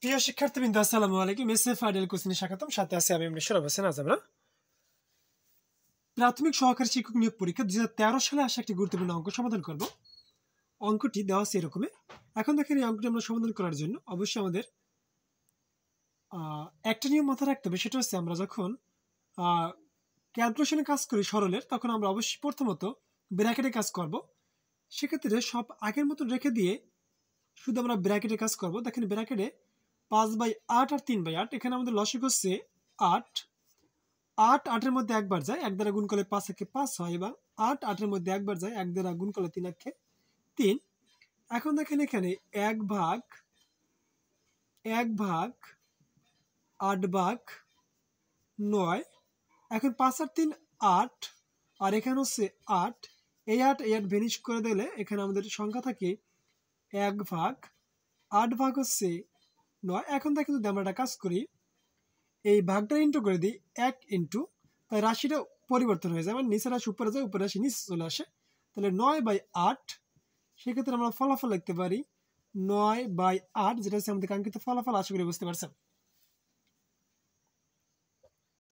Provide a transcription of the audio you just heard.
প্রিয় শিক্ষার্থীবৃন্দ আসসালামু আলাইকুম। এসএফ আইডিয়াল কোচিং স্বাগতম। সাথে আছি আমি সৌরভ হোসেন। আজ আমরা প্রাথমিক সহকারী শিক্ষক নিয়োগ পরীক্ষা 2013 সালে আসা একটি গুরুত্বপূর্ণ অঙ্ক সমাধান করব। অঙ্কটি দেওয়া আছে এরকমই। এখন দেখেন এই অঙ্কটি আমরা সমাধান করার জন্য অবশ্যই আমাদের একটা নিয়ম মাথায় রাখতে হবে, সেটা হচ্ছে আমরা যখন ক্যালকুলেশনে কাজ করি সরলের, তখন আমরা অবশ্যই প্রথমত ব্র্যাকেটে কাজ করব। সেক্ষেত্রে সব আগের মতো রেখে দিয়ে শুধু আমরা ব্র্যাকেটে কাজ করব। দেখেন ব্র্যাকেটে 5/8 আর 3/8, এখানে আমাদের লসিক হচ্ছে 8। 8 8-এর মধ্যে একবার যায়, 1 দ্বারা গুণ করলে 5 একে 5 হয়, এবং 8 8-এর মধ্যে একবার যায়, 1 দ্বারা গুণ করলে 3 একে 3। এখন দেখেন এখানে 1/8/9। এখন 5 আর 3 8, আর এখানে হচ্ছে 8। এই 8 ভ্যানিশ করে দিলে এখানে আমাদের সংখ্যা থাকে 1/8 হচ্ছে 9। এখন দেখেন যদি আমরা একটা কাজ করি, এই ভাগটা ইন্টু করে দিই 1 ইন্টু, তাই রাশিটা পরিবর্তন হয়ে যায়, মানে নিচের রাশি উপরে যায়, উপরে রাশি নিচে চলে আসে। তাহলে 9/8, সেক্ষেত্রে আমরা ফলাফল লিখতে পারি 9/8, যেটা হচ্ছে আমাদের কাঙ্ক্ষিত ফলাফল। আশা করি বুঝতে পারছেন।